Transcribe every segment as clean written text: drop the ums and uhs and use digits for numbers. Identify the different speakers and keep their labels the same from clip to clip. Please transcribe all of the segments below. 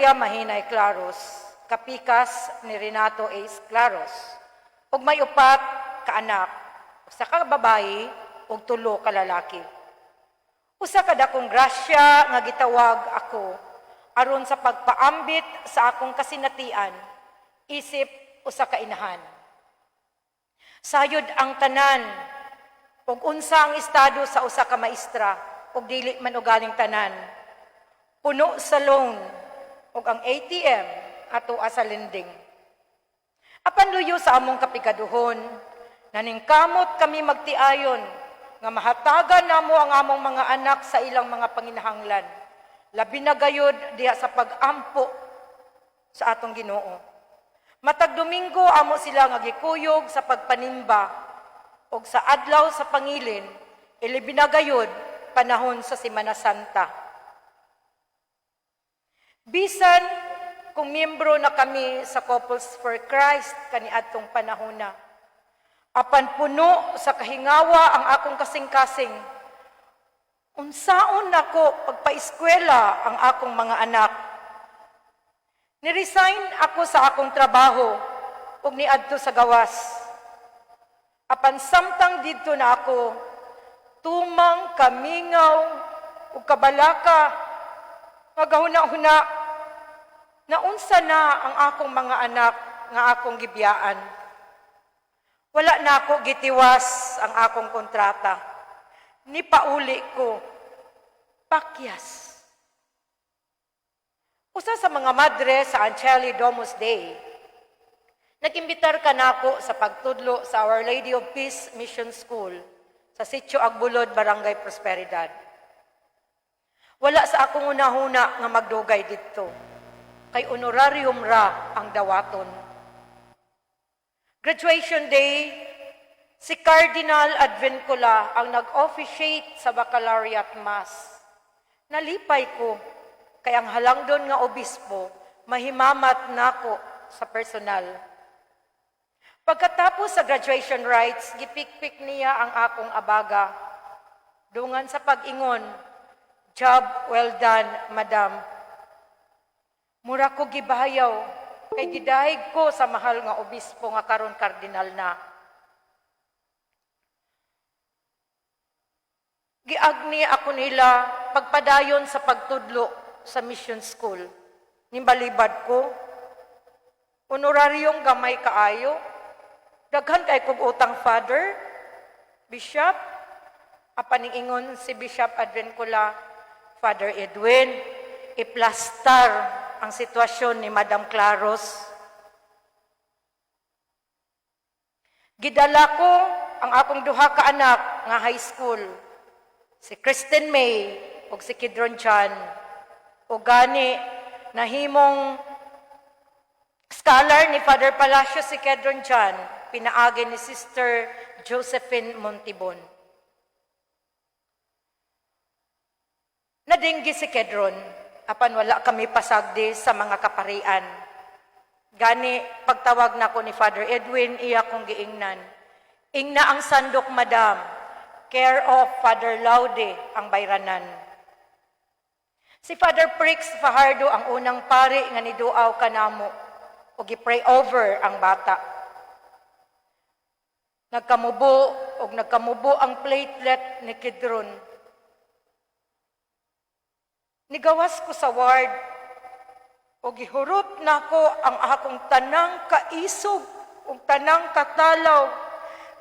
Speaker 1: Maria Mahinay Claros, kapikas ni Renato A. Claros, ug may upat ka anak, usa ka babayi ug 3 ka lalaki. Usa ka dakong grasya nga gitawag ako aron sa pagpaambit sa akong kasinatian, isip usa ka inahan. Sayod ang tanan ug unsa ang estado sa usa ka maestra ug dili man ugaling tanan. Puno sa loan ug ang ATM ato sa lending. Apan luyo sa among kapigaduhon, naningkamot kami magtiayon nga mahatagan namo ang among mga anak sa ilang mga panginahanglan. Labi na gayud diha sa pag-ampo sa atong Ginoo. Matag Domingo amo sila nga gikuyog sa pagpanimba ug sa adlaw sa pangilin, ilabi na gayud panahon sa Semana Santa. Bisan kung miyembro na kami sa Couples for Christ kaniadtong panahona, apan puno sa kahingawa ang akong kasing-kasing, unsaon nako pagpaeskwela ang akong mga anak. Niresign ako sa akong trabaho ug niadto sa gawas. Apan samtang didto na ako, tumang kamingaw ug kabalaka nga gahuna-huna na unsa na ang akong mga anak nga akong gibiyaan. Wala na ako gitiwas ang akong kontrata. Ni pauli ko, pakyas. Usa sa mga madre sa Angeli Domus Day, nag-imbitar ka nako sa pagtudlo sa Our Lady of Peace Mission School sa Sitio Agbulod, Barangay Prosperidad. Wala sa akong unahuna nga magdugay dito, kay honorarium ra ang dawaton. Graduation Day, si Cardinal Advincula ang nag-officiate sa Baccalaureate Mass. Nalipay ko, kay ang halangdon nga obispo, mahimamat nako sa personal. Pagkatapos sa graduation rites, gipikpik niya ang akong abaga. Dungan sa pag-ingon, "Job well done, madam." Mura ko gibayaw, kay gidahig ko sa mahal nga obispo nga karon kardinal na. Giagni ako nila pagpadayon sa pagtudlo sa mission school. Nimbalibad ko, honoraryong gamay kaayo, daghan kay kog utang father, bishop, apaningingon si Bishop Advincula, Father Edwin, iplastar ang sitwasyon ni Madam Claros. Gidala ko ang akong duha ka anak nga high school, si Kristen May ug si Kidron John. O gani, nahimong scholar ni Father Palacio si Kidron John, pinaagi ni Sister Josephine Montibon. Nadinggi si Kedron, apan wala kami pasagdi sa mga kaparian. Gani, pagtawag na ko ni Father Edwin, iya kong giingnan. Ingna ang sandok, madam. Care of Father Laude ang bayranan. Si Father Prix Fajardo ang unang pari nga niduaw kanamo o gi-pray over ang bata. Nagkamubo ang platelet ni Kedron. Nigawas ko sa ward o gihurot nako ang akong tanang kaisog ug tanang katalaw.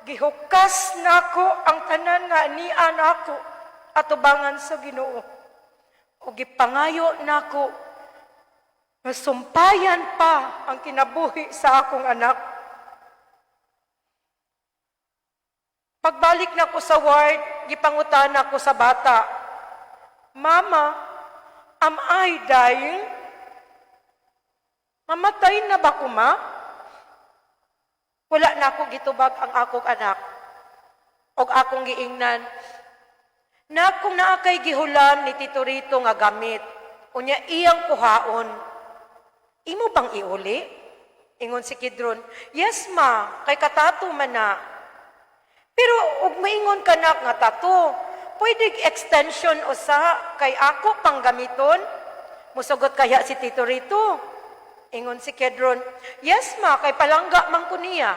Speaker 1: Gihukas nako ang tanan nga anian ako atubangan sa Ginoo. O gipangayo nako nga sumpayan pa ang kinabuhi sa akong anak. Pagbalik nako sa ward, gipangutana ko sa bata, "Mama, am I dying? Mamatay na ba ko, ma?" Wala na ako gitubag ang akong anak. O akong giingnan, "Na kung naakay gihulam ni Tito Rito nga gamit, unya iyang kuhaon, imo bang iuli?" Ingon si Kidron, "Yes, ma, kay katato man na." "Pero ug maingon ka na nga tato, pwede extension usa kay ako pang gamiton?" Musugot kaya si Tito Rito. Ingon si Kedron, yes ma, kay palangga man ko niya.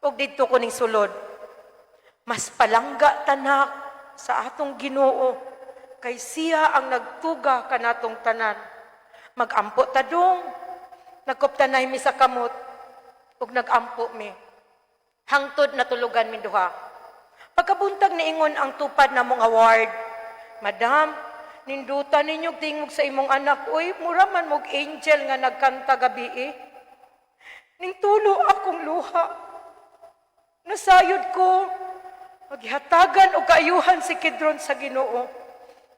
Speaker 1: Ug didto ko ning sulod. Mas palangga tanak sa atong Ginoo kay siya ang nagtuga kanatong tanan. Magampo ta dong. Nagkuptanay mi sa kamot ug nagampo mi. Hangtod na tulugan mi duha. Pagkabuntag niingon ang tupad namong award, Madam, nindutan ninyo tingog sa imong anak, uy, mura man mog angel nga nagkanta gabi eh. Ning tulo akong luha. Nasayod ko, maghatagan o kaayuhan si Kedron sa Ginoo.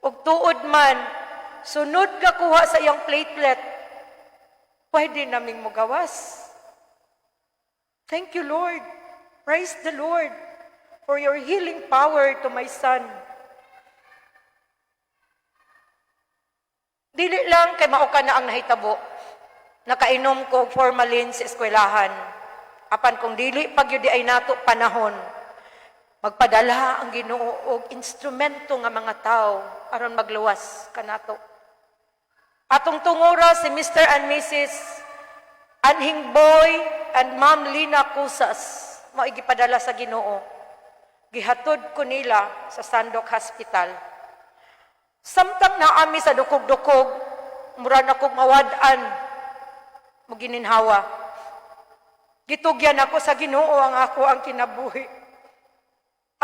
Speaker 1: Og tuod man, sunod ka kuha sa iyang platelet, pwede naming mugawas. Thank you, Lord. Praise the Lord for your healing power to my son. Dili lang kay mao ka na ang nahitabo. Nakainom ko og formalin sa eskwelahan. Apan kung dili pag yun di ay nato panahon, magpadala ang Ginoo og instrumento nga mga tao aron magluwas kanato. Atong tungora si Mr. and Mrs. Anhing Boy and Ma'am Lina Cusas mao gipadala sa Ginoo. Gihatod ko nila sa Sandok Hospital. Samtang naami sa dukog-dukog, mura na kong mawadaan, mo gininhawa. Gitugyan ako sa Ginoo ang ako ang kinabuhi.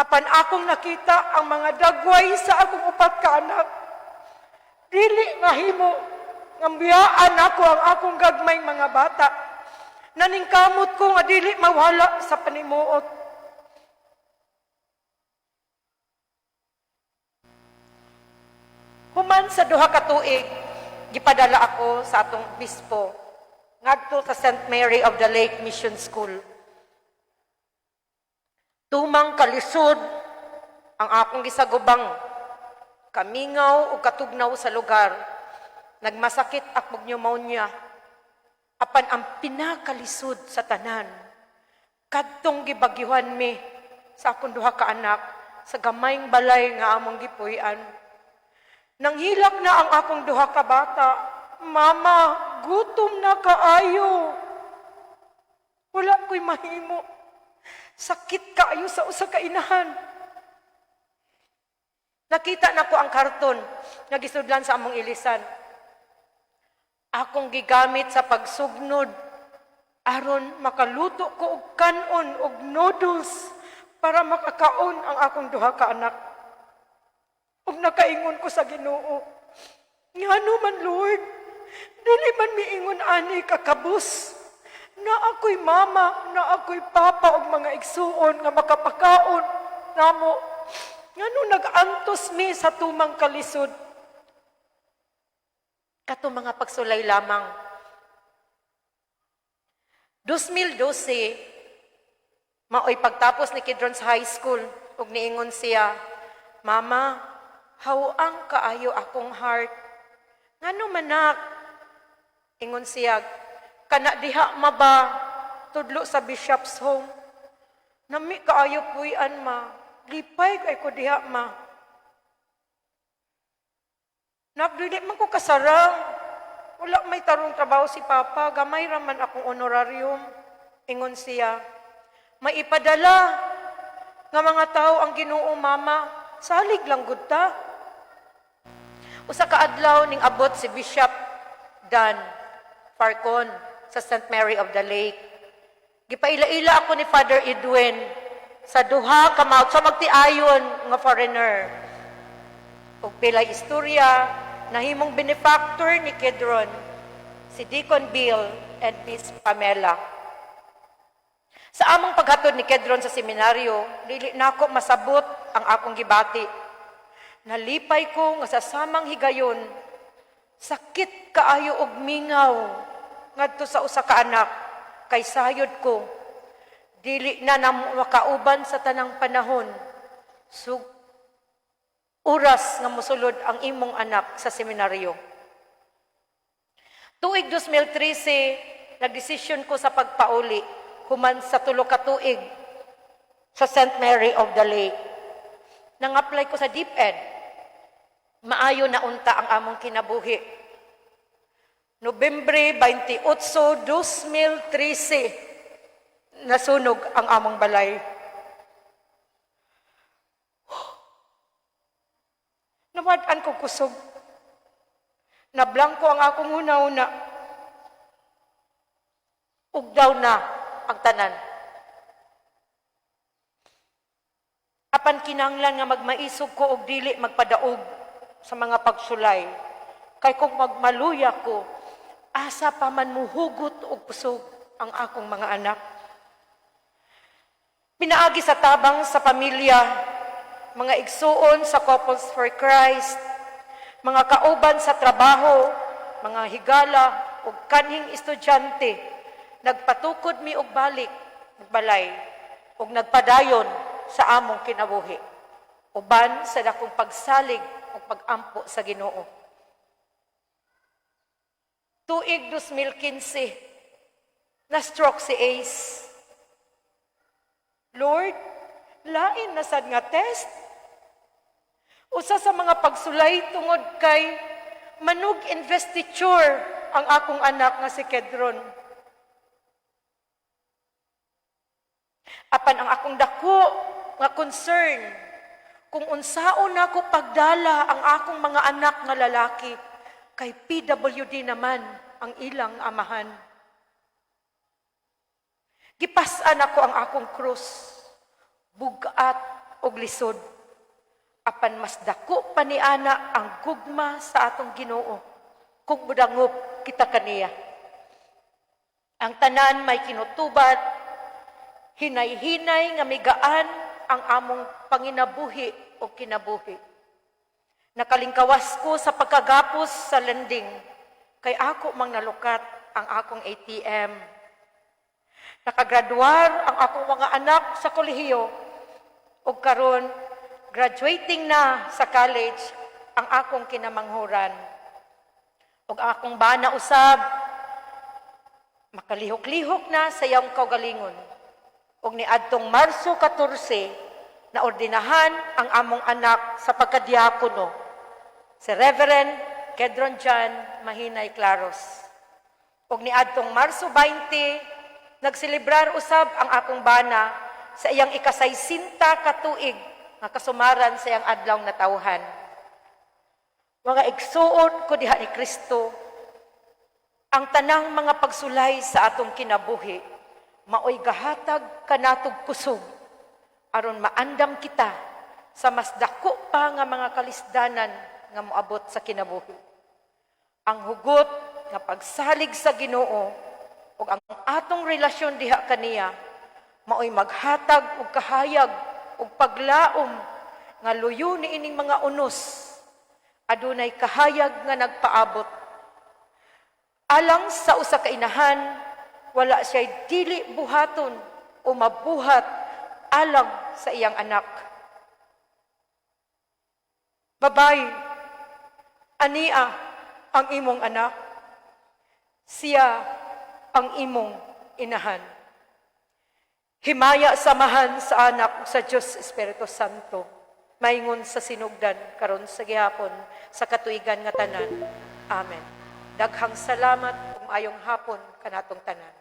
Speaker 1: Apan akong nakita ang mga dagway sa akong upat ka anak. Dili mahimo, ngambiyaan ako ang akong gagmay mga bata. Naningkamot ko nga dili mawala sa panimuot. Human sa duha ka tuig, gipadala ako sa atong bispo ngadto sa St. Mary of the Lake Mission School. Tumang kalisod ang akong gisagubang, kamingaw o katugnaw sa lugar. Nagmasakit akong pneumonia. Apan ang pinakalisod sa tanan, kadtong gibagyuhan mi sa akong duha ka anak sa gamayng balay nga among gipuy-an. Nanghilak na ang akong duha ka bata. Mama, gutom na kaayo. Wala ko'y mahimo. Sakit kaayo sa usa ka inahan. Nakita na ko ang karton nga gisudlan sa among ilisan. Akong gigamit sa pagsugnod aron makaluto ko og kanon og noodles para makakaon ang akong duha ka anak. Ug nakaingon ko sa Ginoo, ngano man Lord, dili man miingon ani kakabus na ako'y mama, na ako'y papa og mga igsuon nga makapakaon namo. Ngano nag-antos mi sa tumang kalisod? Kato mga pagsulay lamang. 2012, maoy pagtapos ni Kedron sa high school, ug niingon siya, Mama, hawang kaayo akong heart. Ngano manak? Ingon siya, kana diha maba, tudlo sa bishop's home. Nami kaayo puy-an ma, lipay kay ko diha ma. Nagdili man ko kasarang, wala may tarong trabaho si Papa, gamay raman akong honorarium. Ingon siya, maipadala nga mga tao ang Ginoo Mama, salig lang gud ta. Usa ka adlaw ning abot si Bishop Dan Farcon sa St. Mary of the Lake. Gipaila-ila ako ni Father Edwin sa duha ka sa magtiayon nga foreigner. Ug pilay istorya nahimong benefactor ni Kedron, si Deacon Bill and Miss Pamela. Sa among paghatod ni Kedron sa seminaryo, dili nako masabot ang akong gibati. Nalipay ko nga sa samang higayon, sakit kaayo og mingaw ngadto sa usa ka anak, kay sayod ko, dili na makauban sa tanang panahon. So, oras nga mosulod ang imong anak sa seminaryo. Tuig 2013, nagdesisyon ko sa pagpauli, human sa tulo ka tuig sa St. Mary of the Lake. Nang-apply ko sa DepEd, maayo na unta ang among kinabuhi. Nobyembre 28, 2013, nasunog ang among balay. Nawad-an ko kusog. Nablangko ang akong una-una. Ugdaw na ang tanan. Apan kinahanglan nga magmaisog ko og dili magpadaog sa mga pagsulay. Kay kung magmaluya ko, asa pa man muhugot og kusog ang akong mga anak. Pinaagi sa tabang sa pamilya, mga igsuon sa Couples for Christ, mga kauban sa trabaho, mga higala ug kanhing estudyante, nagpatukod mi og balik, balay, ug nagpadayon sa among kinabuhi. Uban sa dakong pagsalig ug pagampo sa Ginoo. Tuig 2015, na-stroke si Ace. Lord, lain na sad nga test. Usa sa mga pagsulay tungod kay manug investiture ang akong anak nga si Kedron. Apan ang akong dako nga concern kung unsaon ako pagdala ang akong mga anak nga lalaki kay PWD naman ang ilang amahan. Gipas-an ako ang akong krus, bugat og lisod. Apan mas dako pa ni ana ang gugma sa atong Ginoo kung mudangop kita kaniya. Ang tanan may kinutubat, hinay-hinay nga migaan ang among panginabuhi o kinabuhi. Nakalingkawas ko sa pagkagapos sa lending, kay ako mang nalukat ang akong ATM. Nakagraduar ang akong mga anak sa kolehiyo, o karon graduating na sa college ang akong kinamanghuran. O akong bana usab, makalihok-lihok na sa iyang kaugalingon. Og ni adtong Marso 14, na ordinahan ang among anak sa pagkadiakono, si Reverend Kedron John Mahinay Claros. Og ni adtong Marso 20, nagselebrar usab ang akong bana sa iyang ikasaysinta katuig nga kasumaran sa iyang adlaw na tawhan. Mga igsuon ko diha ni Kristo, ang tanang mga pagsulay sa atong kinabuhi, maoy gahatag kanatog kusog aron maandam kita sa mas dako pa nga mga kalisdanan nga moabot sa kinabuhi. Ang hugot nga pagsalig sa Ginoo ug ang atong relasyon diha kaniya maoy maghatag og kahayag ug paglaom nga luyo niining mga unos adunay kahayag nga nagpaabot. Alang sa usa ka inahan, wala siya'y dili buhaton o mabuhat alang sa iyang anak. Babay, ania ang imong anak, siya ang imong inahan. Himaya samahan sa anak sa Diyos Espiritu Santo, maingon sa sinugdan karon sa gihapon sa katuigan nga tanan. Amen. Daghang salamat ug ayong hapon kanatong tanan.